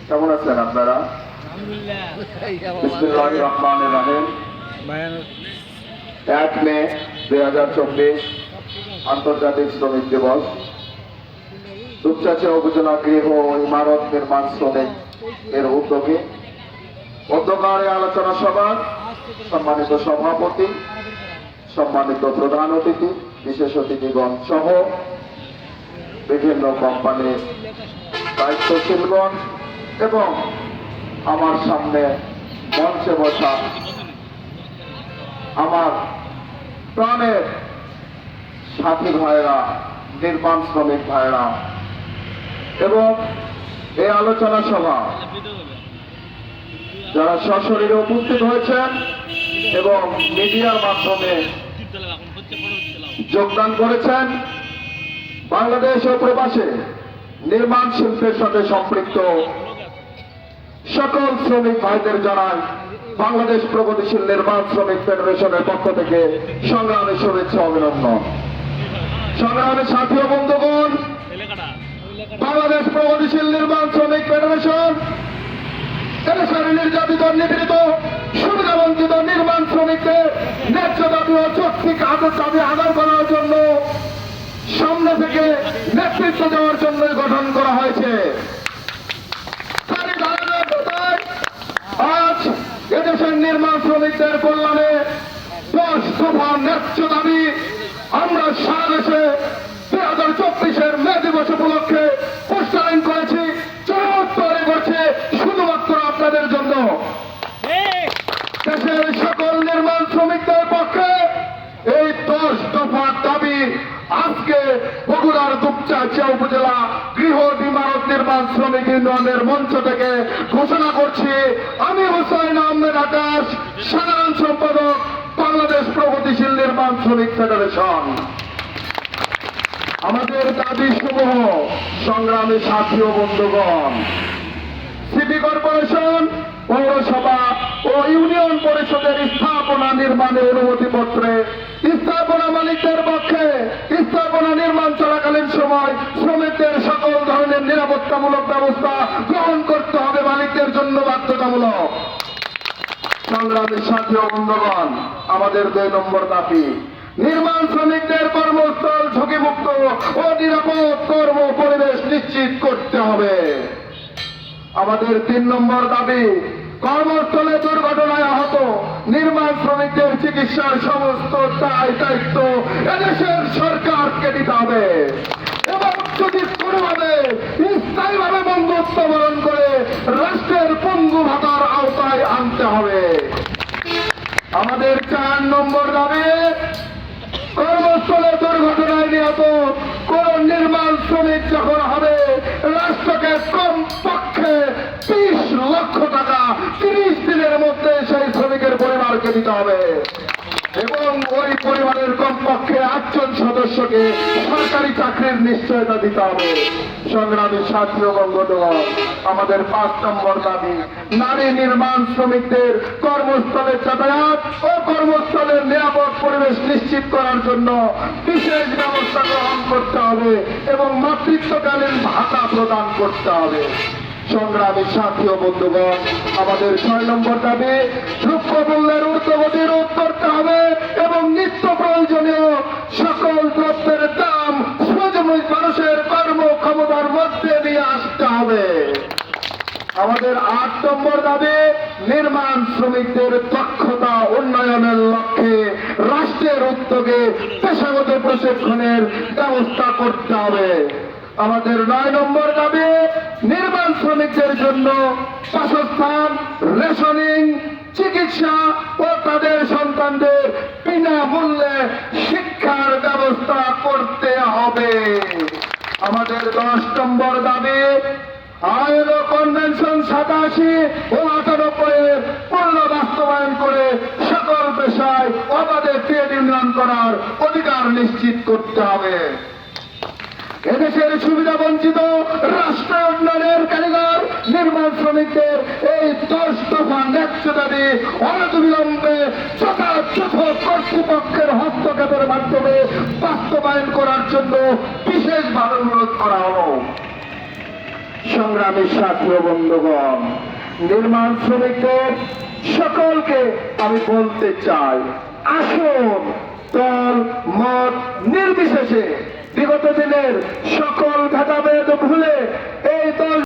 কেমন আছেন আপনারা? বিসমিল্লাহির রহমানির রহিম। 1 মে 2024 আন্তর্জাতিক শ্রমিক দিবস। দুপচাচিয়া উপজেলা গৃহ ও ইমারত নির্মাণ শ্রমিক এর উদ্যোগে অধ্যকারে আলোচনা সভা, সম্মানিত সভাপতি, সম্মানিত প্রধান অতিথি, বিশেষ অতিথিগণ সহ বিভিন্ন কোম্পানির দায়িত্বশীলগণ এবং আমার সামনে মঞ্চে বসা আমার প্রাণের সাথী ভাইরা, নির্মাণ শ্রমিক ভাইরা এবং এই আলোচনা সভা যারা সশরীরে উপস্থিত হয়েছেন এবং মিডিয়ার মাধ্যমে যোগদান করেছেন, বাংলাদেশ ও প্রবাসে নির্মাণ শিল্পের সাথে সম্পৃক্ত সকল শ্রমিক ভাইদের জানাই বাংলাদেশ প্রগতিশীল নির্মাণ শ্রমিক ফেডারেশনের পক্ষ থেকে সংগ্রামী শুভেচ্ছা অভিনন্দন। সংগ্রামী সাথী ও বন্ধুগণ, বাংলাদেশ প্রগতিশীল নির্মাণ শ্রমিক ফেডারেশন এদেশের নির্যাতিত, নিপীড়িত, সুবিধাবঞ্চিত নির্মাণ শ্রমিকদের ন্যায্য দাবি ও যৌক্তিক দাবি আদায় করার জন্য সামনে থেকে নেতৃত্ব দেওয়ার জন্য গঠন করা হয়েছে। আজ এদেশের নির্মাণ শ্রমিকদের কল্যাণে 10 দফা ন্যায্য দাবি আমরা সারা দেশে 2024 মে দিবস উপলক্ষে পোস্টারিং করেছি, চমৎকারে করছে শুধুমাত্র আপনাদের জন্য। দেশের সকল নির্মাণ শ্রমিকদের পক্ষে এই 10 দফা দাবি আজকে বগুড়ার দুপচাচিয়া উপজেলা গৃহ ইমারত নির্মাণ শ্রমিক ইউনিয়নের মঞ্চ থেকে ঘোষণা করছি। আমি হুসাইন আহমেদ আকাশ, সাধারণ সম্পাদক, বাংলাদেশ প্রগতিশীল নির্মাণ শ্রমিক ফেডারেশন। আমাদের দাবি সমূহ, সংগ্রামী সাথী ও বন্ধুগণ, সিটি কর্পোরেশন, পৌরসভা ও ইউনিয়ন পরিষদের স্থাপনা নির্মাণে অনুমতিপত্রে স্থাপনা মালিকদের পক্ষে স্থাপনা নির্মাণ চলাকালীন সময় শ্রমিকদের সকল ধরনের নিরাপত্তামূলক ব্যবস্থা গ্রহণ করতে হবে, মালিকদের জন্য বাধ্যতামূলক। সংগ্রামী সাথী ও বন্ধুগণ, আমাদের 2 নম্বর দাবি, নির্মাণ শ্রমিকদের কর্মস্থল ঝুঁকিমুক্ত ও নিরাপদ কর্ম পরিবেশ নিশ্চিত করতে হবে। আমাদের 3 নম্বর দাবি, কর্মস্থলে দুর্ঘটনায় আহত নির্মাণ শ্রমিকদের চিকিৎসার সমস্ত দায়িত্ব এদেশের সরকারকে দিতে হবে এবং যদি কোনোভাবে স্থায়ীভাবে মৃত্যুবরণ করে রাষ্ট্রের পঙ্গু ভাতার আওতায় আনতে হবে। আমাদের 4 নম্বর দাবি, কর্মস্থলে দুর্ঘটনায় নিহত কোন নির্মাণ শ্রমিক যখন হবে, রাষ্ট্রকে কমপক্ষে 20 লক্ষ টাকা 30 দিনের মধ্যে সেই শ্রমিকের পরিবারকে দিতে হবে এবং ওই পরিবারের কমপক্ষে 8 জন সদস্যকে সরকারি চাকরির নিশ্চয়তা দিতে হবে। সংগ্রামী সাথী ও বন্ধুগণ, আমাদের 5 নম্বর দাবি, নারী নির্মাণ শ্রমিকদের কর্মস্থলে যাতায়াত ও কর্মস্থলের নিরাপদ পরিবেশ নিশ্চিত করার জন্য বিশেষ ব্যবস্থা গ্রহণ করতে হবে এবং মাতৃত্বকালীন ভাতা প্রদান করতে হবে। সংগ্রামী সাথী ও বন্ধুগণ, আমাদের 6 নম্বর দাবি, দ্রব্যমূল্যের ঊর্ধ্বগতি রোধ করতে হবে এবং নিত্য প্রয়োজনীয় সকল দ্রব্যের দাম শ্রমিক মানুষের কর্মক্ষমতার মধ্যে নিয়ে আসতে হবে। আমাদের 8 নম্বর দাবি, নির্মাণ শ্রমিকদের দক্ষতা উন্নয়নের লক্ষ্যে রাষ্ট্রের উদ্যোগে পেশাগত প্রশিক্ষণের ব্যবস্থা করতে হবে। আমাদের 9 নম্বর দাবি, নির্মাণ শ্রমিকদের জন্য বাসস্থান, রেশনিং, চিকিৎসা ও তাদের সন্তানদের বিনামূল্যে শিক্ষার ব্যবস্থা করতে হবে। আমাদের 10 নম্বর দাবি, আইএলও কনভেনশন 87 ও 98 এর পূর্ণ বাস্তবায়ন করে সকল পেশায় অবাধে ট্রেড ইউনিয়ন করার অধিকার নিশ্চিত করতে হবে। এদেশের সুবিধা বঞ্চিত রাষ্ট্র উন্নয়নের কারিগর নির্মাণ শ্রমিকদের এই 10 দফা ন্যায্য দাবি অনতিবিলম্বে যথাযথ কর্তৃপক্ষের হস্তক্ষেপের মাধ্যমে বাস্তবায়ন করার জন্য বিশেষভাবে অনুরোধ করা হল। সংগ্রামী সাথী ও বন্ধুগণ, নির্মাণ শ্রমিকদের সকলকে আমি বলতে চাই, আসুন দল মত নির্বিশেষে বিগত দিনের সকল ভেদাভেদ ভুলে এই দল